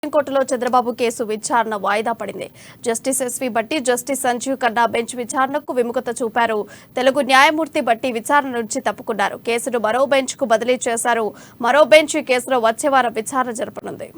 సుప్రీంకోర్టులో చంద్రబాబు కేసు విచారణ వాయిదా పడింది. Justice SV Bhatti, justice Sanjiv Khanna bench విచారణకు విముఖత చూపారు. తెలుగు న్యాయమూర్తి భట్టి విచారణ నుంచి తప్పుకున్నారు. కేసును మరో బెంచ్ కు బదిలీ చేశారు. మరో బెంచ్ ఈ కేసులో వచ్చే వారం విచారణ జరపనుంది.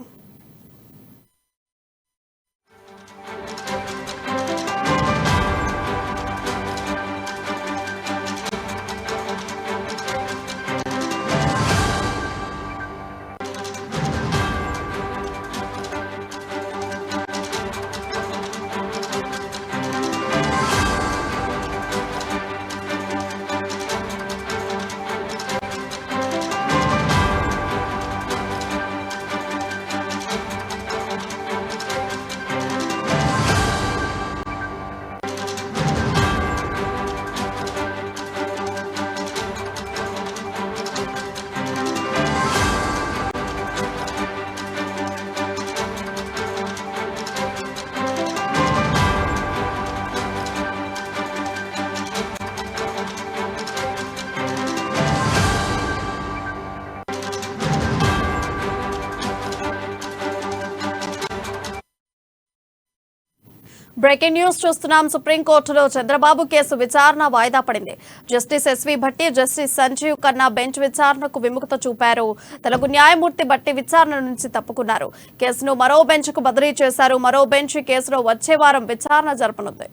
బ్రేకింగ్ న్యూస్ చూస్తున్నాం. సుప్రీంకోర్టులో చంద్రబాబు కేసు విచారణ వాయిదా పడింది. Justice SV Bhatti, justice Sanjiv Khanna bench విచారణకు విముఖత చూపారు. తెలుగు న్యాయమూర్తి భట్టి విచారణ నుంచి తప్పుకున్నారు. కేసును మరో బెంచ్ కు బదిలీ చేశారు. మరో బెంచ్ కేసులో వచ్చే వారం విచారణ జరపనుంది.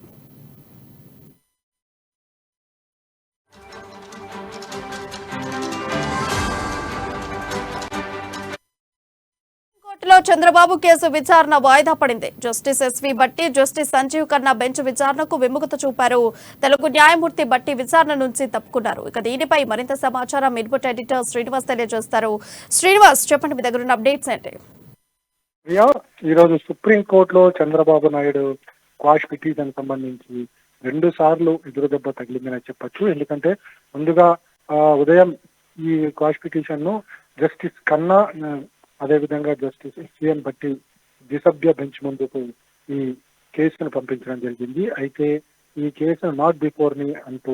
కోర్టులో చంద్రబాబు కేసు విచారణ వాయిదా పడింది. Justice SV Bhatti, justice Sanjiv Khanna bench విచారణకు విముఖత చూపారు. తెలుగు న్యాయమూర్తి భట్టి విచారణ నుంచి తప్పుకున్నారు. ఇక దీనిపై మరింత సమాచారం ఇన్పుట్ ఎడిటర్ శ్రీనివాస్ తెలియజేస్తారు. శ్రీనివాస్, చెప్పండి, మీ దగ్గర ఉన్న అప్డేట్స్ ఏంటి? ఈరోజు సుప్రీంకోర్టులో చంద్రబాబు నాయుడు క్వాష్ పిటిషన్ సంబంధించి 2 సార్లు ఎదురుదెబ్బ తగిలిందని చెప్పొచ్చు. ఎందుకంటే ముందుగా ఉదయం ఈ క్వాష్ పిటిషన్ ను జస్టిస్ ఖన్నా, అదేవిధంగా జస్టిస్ ఎస్విఎన్ భట్టి ద్విసభ్య బెంచ్ ముందుకు ఈ కేసును పంపించడం జరిగింది. అయితే ఈ కేసును నాట్ బిఫోర్ మీ అంటూ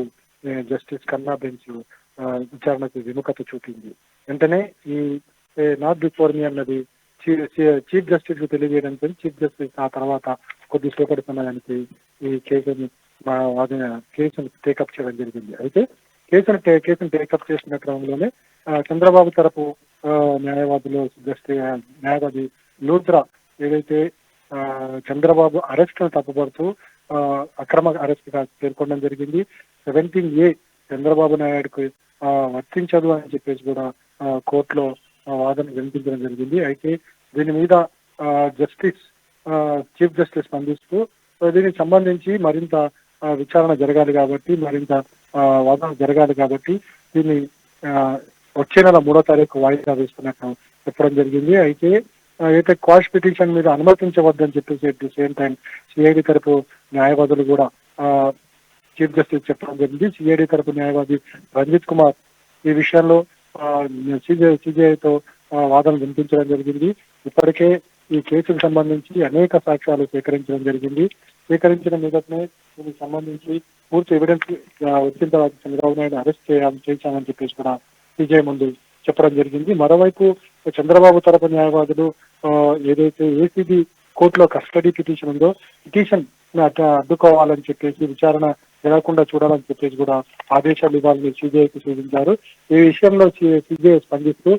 జస్టిస్ ఖన్నా బెంచ్ విచారణకు విముఖత చూపింది. వెంటనే ఈ నాట్ బిఫోర్ మీ అన్నది చీఫ్ జస్టిస్ కు తెలియజేయడంతో చీఫ్ జస్టిస్ ఆ తర్వాత కొద్దిసేపటి సమయానికి ఈ కేసును టేకప్ చేయడం జరిగింది. అయితే కేసును టేకప్ చేసిన క్రమంలోనే చంద్రబాబు తరపు న్యాయవాది లూత్రా ఏదైతే చంద్రబాబు అరెస్ట్ తప్పుపడుతూ అక్రమ అరెస్ట్ గా పేర్కొనడం జరిగింది. 17A చంద్రబాబు నాయుడుకు వర్తించదు అని చెప్పేసి కూడా కోర్టులో వాదన వినిపించడం జరిగింది. అయితే దీని మీద చీఫ్ జస్టిస్ స్పందిస్తూ దీనికి సంబంధించి మరింత విచారణ జరగాలి కాబట్టి, మరింత వాదన జరగాలి కాబట్టి దీన్ని వచ్చే నెల 3వ తారీఖు వాయిదా వేస్తున్నట్టు చెప్పడం జరిగింది. అయితే క్వాష్ పిటిషన్ మీద అనుమతించవద్దని చెప్పేసి at the same time CID తరపు న్యాయవాదులు కూడా చీఫ్ జస్టిస్ చెప్పడం జరిగింది. సిఐడి తరపు న్యాయవాది రంజిత్ కుమార్ ఈ విషయంలో సిజేఐతో వాదన వినిపించడం జరిగింది. ఇప్పటికే ఈ కేసుకు సంబంధించి అనేక సాక్ష్యాలు సేకరించడం జరిగింది. సేకరించిన మీదనే దీనికి సంబంధించి పూర్తి ఎవిడెన్స్ వచ్చిన తర్వాత చంద్రబాబు నాయుడు అరెస్ట్ చేశామని చెప్పేసి కూడా సిజే ముందు చెప్పడం జరిగింది. మరోవైపు చంద్రబాబు తరపు న్యాయవాదులు ఏదైతే ఏసీబీ కోర్టులో కస్టడీ పిటిషన్ ఉందో పిటిషన్ అడ్డుకోవాలని చెప్పేసి, విచారణ జరగకుండా చూడాలని చెప్పేసి కూడా ఆదేశాలు ఇవ్వాలని సిజేఐకి సూచించారు. ఈ విషయంలో సిజేఐ స్పందిస్తూ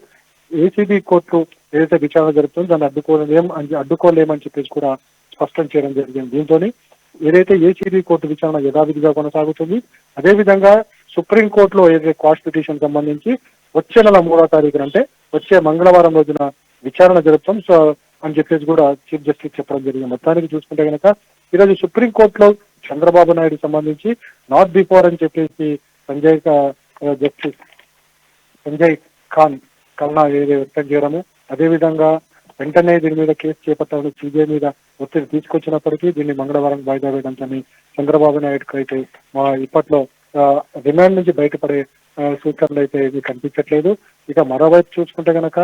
ఏసీబీ కోర్టు ఏదైతే విచారణ జరుగుతుందో దాన్ని అడ్డుకోలేమని చెప్పేసి కూడా స్పష్టం చేయడం జరిగింది. దీంతో ఏదైతే ఏసీబీ కోర్టు విచారణ యథావిధిగా కొనసాగుతుంది. అదేవిధంగా సుప్రీంకోర్టులో ఏదైతే క్వాష్ పిటిషన్ సంబంధించి వచ్చే నెల 3వ తారీఖున అంటే వచ్చే మంగళవారం రోజున విచారణ జరుపుతాం అని చెప్పేసి కూడా చీఫ్ జస్టిస్ చెప్పడం జరిగింది. మొత్తానికి చూసుకుంటే కనుక ఈరోజు సుప్రీంకోర్టులో చంద్రబాబు నాయుడు సంబంధించి నాట్ బిఫోర్ అని చెప్పేసి జస్టిస్ సంజయ్ ఖన్నా వ్యక్తం చేయడము, అదేవిధంగా వెంటనే దీని మీద కేసు చేపట్టాలని సిబిఐ మీద ఒత్తిడి తీసుకొచ్చినప్పటికీ దీన్ని మంగళవారం వాయిదా వేయడంతో చంద్రబాబు నాయుడుకు అయితే ఇప్పట్లో రిమాండ్ నుంచి బయటపడే సూచనలు అయితే ఇవి కనిపించట్లేదు. ఇక మరోవైపు చూసుకుంటే కనుక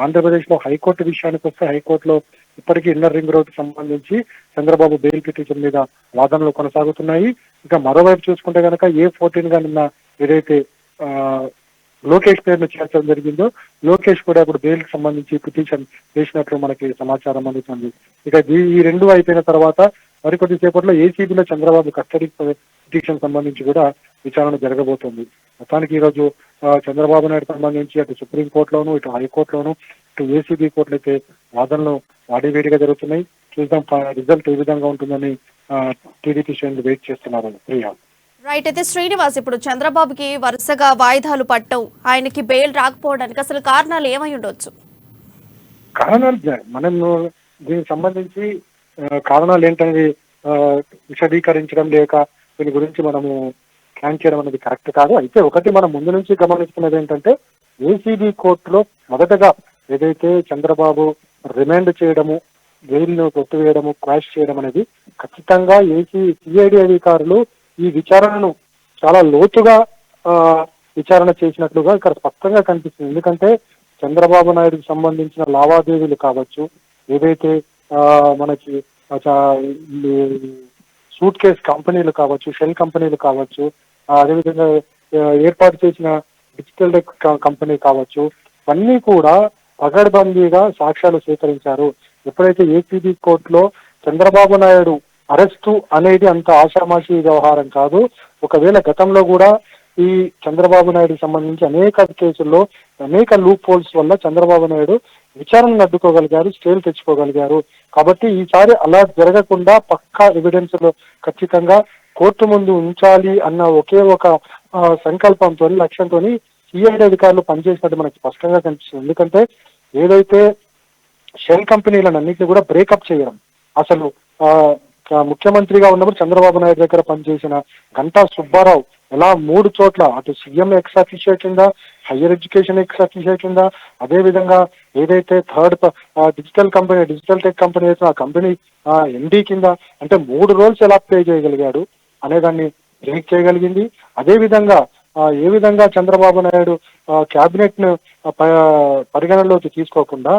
ఆంధ్రప్రదేశ్ లో హైకోర్టు విషయానికి వస్తే హైకోర్టులో ఇప్పటికీ ఇన్నర్ రింగ్ రోడ్ సంబంధించి చంద్రబాబు బెయిల్ పిటిషన్ మీద వాదనలు కొనసాగుతున్నాయి. ఇక మరోవైపు చూసుకుంటే కనుక A14 గా నిన్న ఏదైతే లోకేష్ పేరును చేర్చడం జరిగిందో, లోకేష్ కూడా ఇప్పుడు బెయిల్ కి సంబంధించి పిటిషన్ వేసినట్లు మనకి సమాచారం అందుతుంది. ఇక ఈ రెండు అయిపోయిన తర్వాత మరికొద్ది సేపట్లో ఏసీబీలో చంద్రబాబు కస్టడీ పిటిషన్ సంబంధించి కూడా విచారణ జరగబోతోంది. మొత్తానికి ఈ రోజు చంద్రబాబు నాయుడు సంబంధించి అటు సుప్రీంకోర్టులోను, ఇటు హైకోర్టులోను, ఇటు ఏసీబీ కోర్టులో అయితే వాదనలు వాడివేడిగా జరుగుతున్నాయి. చూద్దాం రిజల్ట్ ఏ విధంగా ఉంటుందని టీడీపీ శ్రేణులు వెయిట్ చేస్తున్నారు. ప్రియా. రైట్. అయితే శ్రీనివాస్, ఇప్పుడు చంద్రబాబుకి వరుసగా వాయిదాలు పట్టవు, ఆయనకి బెయిల్ రాకపోవడానికి అసలు కారణాలు ఏమై ఉండొచ్చు? కారణాలు మనం దీనికి సంబంధించి కారణాలు ఏంటనేది విశదీకరించడం లేక దీని గురించి మనము ప్లాన్ చేయడం అనేది కరెక్ట్ కాదు. అయితే ఒకటి మనం ముందు నుంచి గమనిస్తున్నది ఏంటంటే, ఏసీబీ కోర్టులో మొదటగా ఏదైతే చంద్రబాబు రిమాండ్ చేయడము, జైలును కొట్టివేయడము, క్వాష్ చేయడం అనేది ఖచ్చితంగా సిఐడి అధికారులు ఈ విచారణను చాలా లోతుగా విచారణ చేసినట్లుగా ఇక్కడ స్పష్టంగా కనిపిస్తుంది. ఎందుకంటే చంద్రబాబు నాయుడుకి సంబంధించిన లావాదేవీలు కావచ్చు, ఏదైతే మనకి సూట్ కేస్ కంపెనీలు కావచ్చు, షెల్ కంపెనీలు కావచ్చు, అదేవిధంగా ఏర్పాటు చేసిన డిజిటల్ టెక్ కంపెనీ కావచ్చు, ఇవన్నీ కూడా పగడ్బందీగా సాక్ష్యాలు సేకరించారు. ఎప్పుడైతే ఏసీబీ కోర్టులో చంద్రబాబు నాయుడు అరెస్టు అనేది అంత ఆషామాషి వ్యవహారం కాదు. ఒకవేళ గతంలో కూడా ఈ చంద్రబాబు నాయుడుకి సంబంధించి అనేక కేసుల్లో అనేక లూప్ హోల్స్ వల్ల చంద్రబాబు నాయుడు విచారణను అడ్డుకోగలిగారు, స్టేలు తెచ్చుకోగలిగారు. కాబట్టి ఈసారి అలా జరగకుండా పక్కా ఎవిడెన్స్ లో ఖచ్చితంగా కోర్టు ముందు ఉంచాలి అన్న ఒకే ఒక సంకల్పంతో, లక్ష్యంతో సిఐడి అధికారులు పనిచేసినట్టు మనకు స్పష్టంగా కనిపిస్తుంది. ఎందుకంటే ఏదైతే షెల్ కంపెనీలను అన్నింటినీ కూడా బ్రేకప్ చేయడం, అసలు ముఖ్యమంత్రిగా ఉన్నప్పుడు చంద్రబాబు నాయుడు దగ్గర పనిచేసిన గంటా సుబ్బారావు ఎలా 3 చోట్ల అటు సీఎం ఎక్స్ అఫీషియల్ కింద, హయ్యర్ ఎడ్యుకేషన్ ఎక్స్ అఫీషియల్ కింద, అదే విధంగా ఏదైతే థర్డ్ డిజిటల్ టెక్ కంపెనీ అయితే ఆ కంపెనీ ఎండీ కింద, అంటే 3 రోల్స్ ఎలా ప్లే చేయగలిగాడు అనేదాన్ని బ్రేక్ చేయగలిగింది. అదే విధంగా ఏ విధంగా చంద్రబాబు నాయుడు క్యాబినెట్ ను పరిగణనలోకి తీసుకోకుండా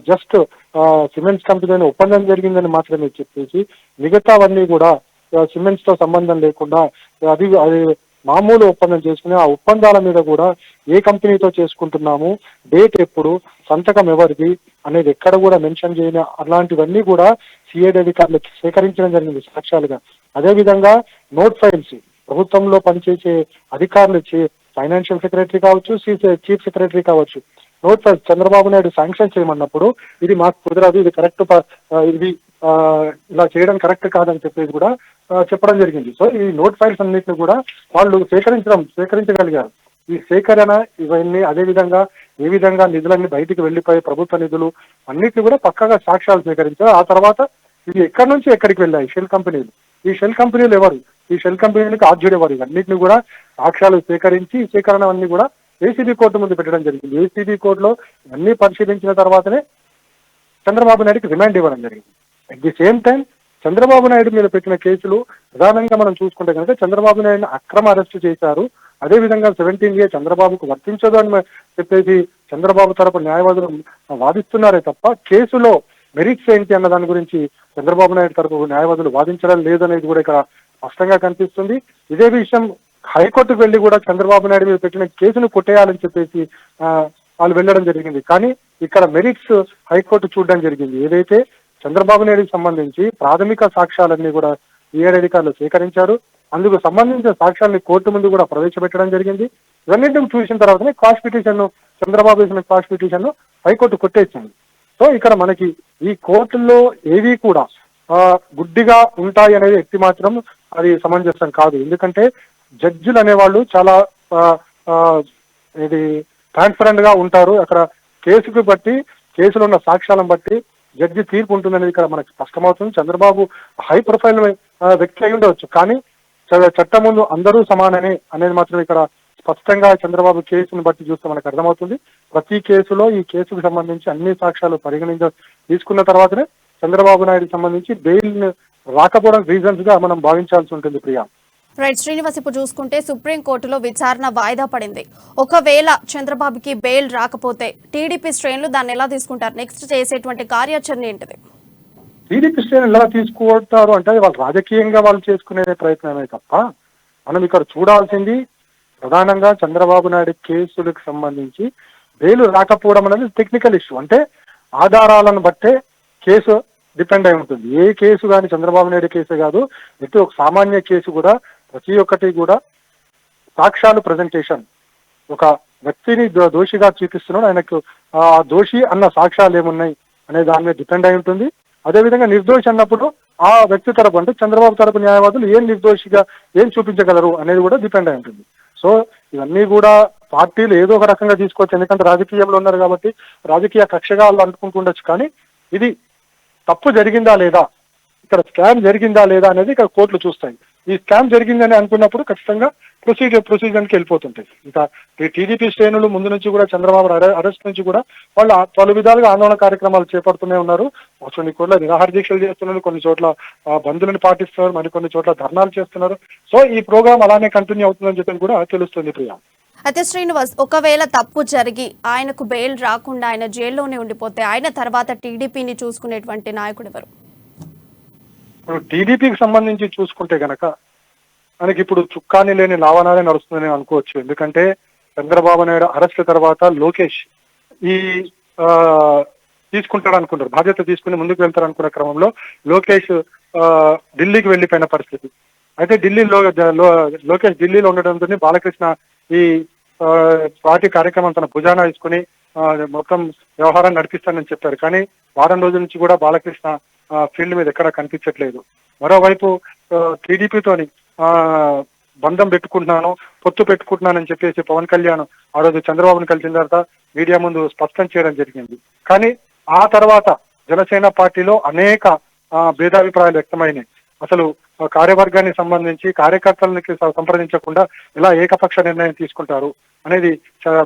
జస్ట్ సిమెంట్స్ కంపెనీ ఒప్పందం జరిగిందని మాత్రమే చెప్పేసి మిగతావన్నీ కూడా సిమెంట్స్ తో సంబంధం లేకుండా అది మామూలు ఒప్పందం చేసుకుని ఆ ఒప్పందాల మీద కూడా ఏ కంపెనీతో చేసుకుంటున్నాము, డేట్ ఎప్పుడు, సంతకం ఎవరిది అనేది ఎక్కడ కూడా మెన్షన్ చేయని అలాంటివన్నీ కూడా సిఐడి అధికారులు సేకరించడం జరిగింది సాక్ష్యాలుగా. అదేవిధంగా నోట్ ఫైల్స్, ప్రభుత్వంలో పనిచేసే అధికారులు, ఫైనాన్షియల్ సెక్రటరీ కావచ్చు, చీఫ్ సెక్రటరీ కావచ్చు, note files Chandrababu Naidu sanction చేయమన్నప్పుడు ఇది మాకు కుదరదు, ఇది కరెక్ట్, ఇది ఇలా చేయడం కరెక్ట్ కాదని చెప్పేసి కూడా చెప్పడం జరిగింది. సో ఈ నోట్ ఫైల్స్ అన్నింటిని కూడా వాళ్ళు సేకరించగలిగారు. ఈ సేకరణ ఇవన్నీ, అదే విధంగా ఏ విధంగా నిధులన్నీ బయటికి వెళ్లిపోయి ప్రభుత్వ నిధులు అన్నిటిని కూడా పక్కగా సాక్ష్యాలు సేకరించారు. ఆ తర్వాత ఇది ఎక్కడి నుంచి ఎక్కడికి వెళ్ళాయి షెల్ కంపెనీలు, ఈ షెల్ కంపెనీలు ఎవరు, ఈ షెల్ కంపెనీలకు ఆర్జుడు ఎవరు, ఇవన్నిటిని కూడా సాక్ష్యాలు సేకరించి ఈ సేకరణ అన్ని కూడా ఏసీబీ కోర్టు ముందు పెట్టడం జరిగింది. ఏసీబీ కోర్టులో అన్ని పరిశీలించిన తర్వాతనే చంద్రబాబు నాయుడుకి రిమాండ్ ఇవ్వడం జరిగింది. At the same time Chandrababu Naidu మీద పెట్టిన కేసులు ప్రధానంగా మనం చూసుకుంటే కనుక చంద్రబాబు నాయుడుని అక్రమ అరెస్టు చేశారు. అదేవిధంగా 17A చంద్రబాబుకు వర్తించదు అని చెప్పేసి చంద్రబాబు తరపు న్యాయవాదులు వాదిస్తున్నారే తప్ప కేసులో మెరిట్స్ ఏంటి అన్న దాని గురించి చంద్రబాబు నాయుడు తరపు న్యాయవాదులు వాదించడం లేదనేది కూడా ఇక్కడ స్పష్టంగా కనిపిస్తుంది. ఇదే విషయం హైకోర్టుకు వెళ్లి కూడా చంద్రబాబు నాయుడు మీద పెట్టిన కేసును కొట్టేయాలని చెప్పేసి వాళ్ళు వెళ్ళడం జరిగింది. కానీ ఇక్కడ మెరిట్స్ హైకోర్టు చూడడం జరిగింది. ఏదైతే చంద్రబాబు నాయుడుకి సంబంధించి ప్రాథమిక సాక్ష్యాలన్నీ కూడా సిఐడి అధికారులు సేకరించారు. అందుకు సంబంధించిన సాక్ష్యాన్ని కోర్టు ముందు కూడా ప్రవేశపెట్టడం జరిగింది. ఇవన్నింటిని చూసిన తర్వాతనే క్వాష్ పిటిషన్, చంద్రబాబు వేసిన క్వాష్ పిటిషన్ హైకోర్టు కొట్టేసింది. సో ఇక్కడ మనకి ఈ కోర్టుల్లో ఏవి కూడా గుడ్డిగా ఉంటాయి అనేది ఎత్తి మాత్రం అది సమంజసం కాదు. ఎందుకంటే జడ్జిలు అనేవాళ్ళు చాలా ఇది ట్రాన్స్పరెంట్ గా ఉంటారు. అక్కడ కేసుకు బట్టి, కేసులో ఉన్న సాక్ష్యాలను బట్టి జడ్జి తీర్పు ఉంటుందనేది ఇక్కడ మనకు స్పష్టమవుతుంది. చంద్రబాబు హై ప్రొఫైల్ వ్యక్తి అయి ఉండవచ్చు, కానీ చట్టం ముందు అందరూ సమానమే అనేది మాత్రం ఇక్కడ స్పష్టంగా చంద్రబాబు కేసును బట్టి చూస్తే మనకు అర్థమవుతుంది. ప్రతి కేసులో ఈ కేసుకు సంబంధించి అన్ని సాక్ష్యాలు తీసుకున్న తర్వాతనే చంద్రబాబు నాయుడుకి సంబంధించి బెయిల్ రాకపోవడం రీజన్స్ గా మనం భావించాల్సి ఉంటుంది. ప్రియా. రైట్ శ్రీనివాస్, ఇప్పుడు చూసుకుంటే సుప్రీంకోర్టులో విచారణ వాయిదా పడింది. ఒకవేళ చంద్రబాబుకి బెయిల్ రాకపోతే టీడీపీ శ్రేణులు దాన్ని ఎలా తీసుకుంటారు? నెక్స్ట్ చేసేటువంటి కార్యాచరణ ఏంటిది? టీడీపీ శ్రేణులు ఎలా తీసుకుంటారు అంటే వాళ్ళు రాజకీయంగా వాళ్ళు చేసుకునే ప్రయత్నమే తప్ప మనం ఇక్కడ చూడాల్సింది ప్రధానంగా చంద్రబాబు నాయుడు కేసులకు సంబంధించి బెయిల్ రాకపోవడం అనేది టెక్నికల్ ఇష్యూ. అంటే ఆధారాలను బట్టే కేసు డిపెండ్ అయి ఉంటుంది. ఏ కేసు కానీ చంద్రబాబు నాయుడు కేసే కాదు, ప్రతి ఒక సామాన్య కేసు కూడా ప్రతి ఒక్కటి కూడా సాక్ష్యాలు ప్రజెంటేషన్, ఒక వ్యక్తిని దోషిగా చూపిస్తున్నాడు, ఆయనకు ఆ దోషి అన్న సాక్ష్యాలు ఏమున్నాయి అనే దాని మీద డిపెండ్ అయి ఉంటుంది. అదేవిధంగా నిర్దోషి అన్నప్పుడు ఆ వ్యక్తి తరపు అంటే చంద్రబాబు తరపు న్యాయవాదులు ఏం నిర్దోషిగా ఏం చూపించగలరు అనేది కూడా డిపెండ్ అయి ఉంటుంది. సో ఇవన్నీ కూడా పార్టీలు ఏదో ఒక రకంగా తీసుకోవచ్చు, ఎందుకంటే రాజకీయంలో ఉన్నారు కాబట్టి రాజకీయ కక్షగా వాళ్ళు అనుకుంటుండొచ్చు. కానీ ఇది తప్పు జరిగిందా లేదా, ఇక్కడ స్కామ్ జరిగిందా లేదా అనేది ఇక్కడ కోర్టులు చూస్తాయి. ఈ స్కామ్ జరిగిందని అనుకున్నప్పుడు ఖచ్చితంగా ప్రొసీజర్కి వెళ్ళిపోతుంటాయి. ఇంకా ఈ టీడీపీ శ్రేణులు ముందు నుంచి కూడా చంద్రబాబు అరెస్ట్ నుంచి కూడా వాళ్ళు పలు విధాలుగా ఆందోళన కార్యక్రమాలు చేపడుతూనే ఉన్నారు. కొన్ని చోట్ల నిరాహార దీక్షలు చేస్తున్నారు, కొన్ని చోట్ల బంధులను పాటిస్తున్నారు, మరికొన్ని చోట్ల ధర్నాలు చేస్తున్నారు. సో ఈ ప్రోగ్రామ్ అలానే కంటిన్యూ అవుతుందని చెప్పి కూడా తెలుస్తుంది. ప్రియా, అయితే శ్రీనివాస్, ఒకవేళ తప్పు జరిగి ఆయనకు బెయిల్ రాకుండా ఆయన జైల్లోనే ఉండిపోతే ఆయన తర్వాత టీడీపీని చూసుకునేటువంటి నాయకుడు ఎవరు? ఇప్పుడు టీడీపీకి సంబంధించి చూసుకుంటే గనక మనకి ఇప్పుడు చుక్కాని లేని లావణాలే నడుస్తుందని అనుకోవచ్చు. ఎందుకంటే చంద్రబాబు నాయుడు అరెస్ట్ తర్వాత లోకేష్ ఈ తీసుకుంటాడు అనుకుంటారు, బాధ్యత తీసుకుని ముందుకు వెళ్తారు అనుకున్న క్రమంలో లోకేష్ ఢిల్లీకి వెళ్ళిపోయిన పరిస్థితి. అయితే లోకేష్ ఢిల్లీలో ఉండడంతో బాలకృష్ణ ఈ పార్టీ కార్యక్రమం తన భుజాన తీసుకుని మొత్తం వ్యవహారాన్ని నడిపిస్తానని చెప్పారు. కానీ వారం రోజుల నుంచి కూడా బాలకృష్ణ ఫీల్డ్ మీద ఎక్కడా కనిపించట్లేదు. మరోవైపు టీడీపీతోని బంధం పెట్టుకుంటున్నాను, పొత్తు పెట్టుకుంటున్నానని చెప్పేసి పవన్ కళ్యాణ్ ఆ రోజు చంద్రబాబును కలిసిన తర్వాత మీడియా ముందు స్పష్టం చేయడం జరిగింది. కానీ ఆ తర్వాత జనసేన పార్టీలో అనేక భేదాభిప్రాయాలు వ్యక్తమైనాయి. అసలు కార్యవర్గానికి సంబంధించి కార్యకర్తలకి సంప్రదించకుండా ఇలా ఏకపక్ష నిర్ణయం తీసుకుంటారు అనేది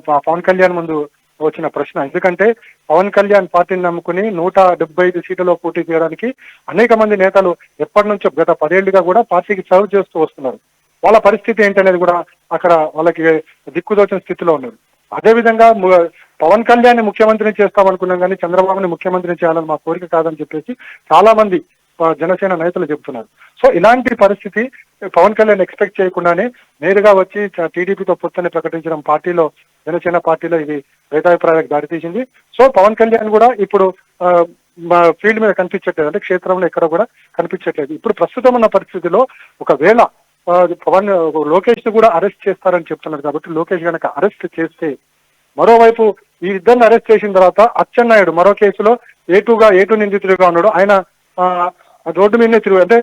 పవన్ కళ్యాణ్ ముందు వచ్చిన ప్రశ్న. ఎందుకంటే పవన్ కళ్యాణ్ పార్టీని నమ్ముకుని 175 సీట్లలో పోటీ చేయడానికి అనేక మంది నేతలు ఎప్పటి నుంచో గత 10 ఏళ్లుగా కూడా పార్టీకి సర్వ్ చేస్తూ వస్తున్నారు. వాళ్ళ పరిస్థితి ఏంటనేది కూడా అక్కడ వాళ్ళకి దిక్కుదోచిన స్థితిలో ఉన్నారు. అదేవిధంగా పవన్ కళ్యాణ్ ముఖ్యమంత్రిని చేస్తామనుకున్నాం కానీ చంద్రబాబుని ముఖ్యమంత్రిని చేయాలని మా కోరిక కాదని చెప్పేసి చాలా మంది జనసేన నేతలు చెబుతున్నారు. సో ఇలాంటి పరిస్థితి పవన్ కళ్యాణ్ ఎక్స్పెక్ట్ చేయకుండానే నేరుగా వచ్చి టీడీపీతో పొత్తుని ప్రకటించడం పార్టీలో జనసేన పార్టీలో ఇది భేదాభిప్రాయాలకు దారితీసింది. సో పవన్ కళ్యాణ్ కూడా ఇప్పుడు ఫీల్డ్ మీద కనిపించట్లేదు, అంటే క్షేత్రంలో ఎక్కడ కూడా కనిపించట్లేదు. ఇప్పుడు ప్రస్తుతం ఉన్న పరిస్థితిలో ఒకవేళ లోకేష్ ని కూడా అరెస్ట్ చేస్తారని చెప్తున్నారు కాబట్టి లోకేష్ గనక అరెస్ట్ చేస్తే మరోవైపు ఈ ఇద్దరిని అరెస్ట్ చేసిన తర్వాత అచ్చెన్నాయుడు మరో కేసులో ఏ2 నిందితుడిగా ఉన్నాడు, ఆయన రోడ్డు మీదనే అంటే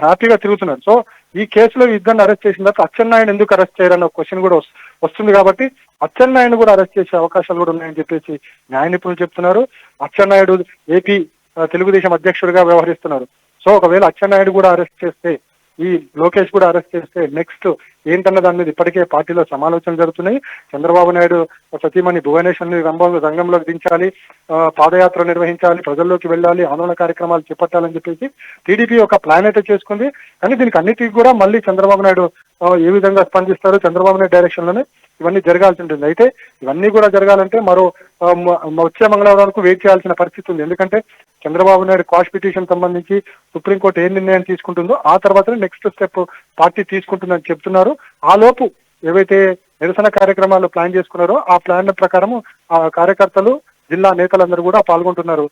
హ్యాపీగా తిరుగుతున్నారు. సో ఈ కేసులో ఇద్దరిని అరెస్ట్ చేసిన తర్వాత అచ్చెన్నాయుడు ఎందుకు అరెస్ట్ చేయాలన్న క్వశ్చన్ కూడా వస్తుంది. కాబట్టి అచ్చెన్నాయుడు కూడా అరెస్ట్ చేసే అవకాశాలు కూడా ఉన్నాయని చెప్పేసి న్యాయ నిపుణులు చెప్తున్నారు. అచ్చెన్నాయుడు ఏపీ తెలుగుదేశం అధ్యక్షుడిగా వ్యవహరిస్తున్నారు. సో ఒకవేళ అచ్చెన్నాయుడు కూడా అరెస్ట్ చేస్తే, ఈ లోకేష్ కూడా అరెస్ట్ చేస్తే నెక్స్ట్ ఏంటన్న దాని మీద ఇప్పటికే పార్టీలో సమాలోచనలు జరుగుతున్నాయి. చంద్రబాబు నాయుడు సతీమణి భువనేశ్వర్ని రంగంలోకి దించాలి, పాదయాత్ర నిర్వహించాలి, ప్రజల్లోకి వెళ్ళాలి, ఆందోళన కార్యక్రమాలు చేపట్టాలని చెప్పేసి టీడీపీ ఒక ప్లాన్ అయితే చేసుకుంది. కానీ దీనికి అన్నిటికీ కూడా మళ్ళీ చంద్రబాబు నాయుడు ఏ విధంగా స్పందిస్తారు, చంద్రబాబు నాయుడు డైరెక్షన్ లోనే ఇవన్నీ జరగాల్సి ఉంటుంది. అయితే ఇవన్నీ కూడా జరగాలంటే మరో వచ్చే మంగళవారానికి వెయిట్ చేయాల్సిన పరిస్థితి ఉంది. ఎందుకంటే చంద్రబాబు నాయుడు క్వాష్ పిటిషన్ సంబంధించి సుప్రీంకోర్టు ఏ నిర్ణయం తీసుకుంటుందో ఆ తర్వాతనే నెక్స్ట్ స్టెప్ పార్టీ తీసుకుంటుందని చెప్తున్నారు. ఆ లోపు ఏవైతే నిరసన కార్యక్రమాలు ప్లాన్ చేసుకున్నారో ఆ ప్లాన్ ప్రకారం ఆ కార్యకర్తలు, జిల్లా నేతలందరూ కూడా పాల్గొంటున్నారు.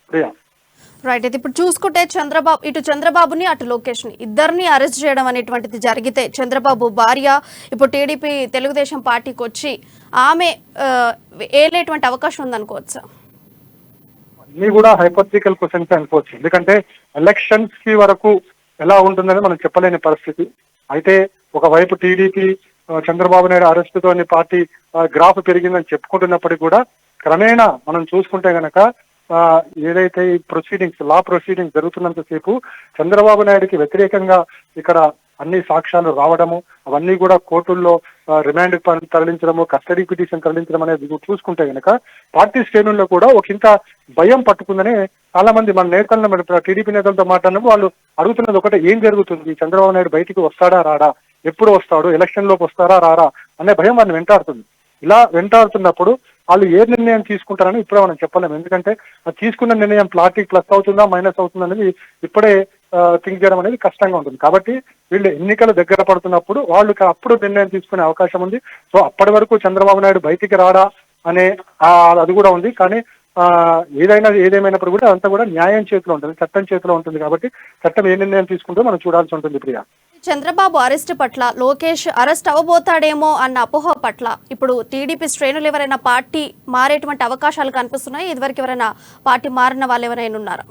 ప్రియా, రైట్. అయితే ఇప్పుడు చూసుకుంటే ఇటు చంద్రబాబుని అటు లోకేష్ ని ఇద్దరిని అరెస్ట్ చేయడం అనేటువంటిది జరిగితే చంద్రబాబు భార్య ఇప్పుడు టీడీపీ తెలుగుదేశం పార్టీకి వచ్చి ఆమె ఏలేటువంటి అవకాశం ఉందనుకోవచ్చు. అన్ని కూడా హైపోథెటికల్ క్వశ్చన్స్ అనుకోవచ్చు. ఎందుకంటే ఎలక్షన్స్ కి వరకు ఎలా ఉంటుందని మనం చెప్పలేని పరిస్థితి. అయితే ఒకవైపు టీడీపీ చంద్రబాబు నాయుడు అరెస్ట్ తోని పార్టీ గ్రాఫ్ పెరిగిందని చెప్పుకుంటున్నప్పటికీ కూడా క్రమేణా మనం చూసుకుంటే గనక ఏదైతే ఈ లా ప్రొసీడింగ్స్ జరుగుతున్నంతసేపు చంద్రబాబు నాయుడుకి వ్యతిరేకంగా ఇక్కడ అన్ని సాక్ష్యాలు రావడము, అవన్నీ కూడా కోర్టుల్లో రిమాండ్ తరలించడము, కస్టడీ పిటిషన్ తరలించడం అనేది చూసుకుంటే గనక పార్టీ శ్రేణుల్లో కూడా ఒకంత భయం పట్టుకుందని చాలా మంది మన నేతలను టీడీపీ నేతలతో మాట్లాడినప్పుడు వాళ్ళు అడుగుతున్నది ఒకటే, ఏం జరుగుతుంది, చంద్రబాబు నాయుడు బయటికి వస్తాడా రాడా, ఎప్పుడు వస్తాడు, ఎలక్షన్ లోకి వస్తారా రారా అనే భయం వాళ్ళని వెంటాడుతుంది. ఇలా వెంటాడుతున్నప్పుడు వాళ్ళు ఏ నిర్ణయం తీసుకుంటారని ఇప్పుడే మనం చెప్పలేము. ఎందుకంటే తీసుకున్న నిర్ణయం పార్టీకి ప్లస్ అవుతుందా మైనస్ అవుతుందా అనేది ఇప్పుడే థింక్ చేయడం అనేది కష్టంగా ఉంటుంది. కాబట్టి వీళ్ళు ఎన్నికలు దగ్గర పడుతున్నప్పుడు వాళ్ళు అప్పుడు నిర్ణయం తీసుకునే అవకాశం ఉంది. సో అప్పటి వరకు చంద్రబాబు నాయుడు బయటికి రాడా అనే అది కూడా ఉంది. కానీ ఏదేమైనప్పుడు కూడా అంతా కూడా న్యాయం చేతిలో ఉంటుంది, చట్టం చేతిలో ఉంటుంది. కాబట్టి చట్టం ఏ నిర్ణయం తీసుకుంటూ మనం చూడాల్సి ఉంటుంది. ప్రియా, చంద్రబాబు అరెస్ట్ పట్ల, లోకేష్ అరెస్ట్ అవ్వబోతాడేమో అన్న అపోహ పట్ల ఇప్పుడు టీడీపీ శ్రేణులు ఎవరైనా పార్టీ మారేటువంటి అవకాశాలు కనిపిస్తున్నాయి? ఇదివరకు ఎవరైనా పార్టీ మారిన వాళ్ళు ఎవరైనా ఉన్నారా?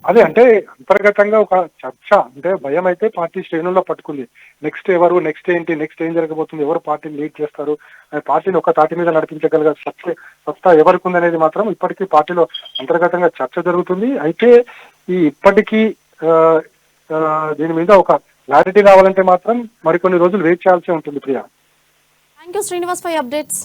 అదే అంటే అంతర్గతంగా ఒక చర్చ, అంటే భయం అయితే పార్టీ శ్రేణుల్లో పట్టుకుంది. నెక్స్ట్ ఎవరు, నెక్స్ట్ ఏంటి, నెక్స్ట్ ఏం జరగబోతుంది, ఎవరు పార్టీని లీడ్ చేస్తారు, పార్టీని ఒక తాటి మీద నడిపించగలిగే సత్తా ఎవరికి ఉందనేది మాత్రం ఇప్పటికీ పార్టీలో అంతర్గతంగా చర్చ జరుగుతుంది. అయితే ఇప్పటికీ దీని మీద ఒక క్లారిటీ రావాలంటే మాత్రం మరికొన్ని రోజులు వెయిట్ చేయాల్సి ఉంటుంది. Priya, thank you Srinivas for updates.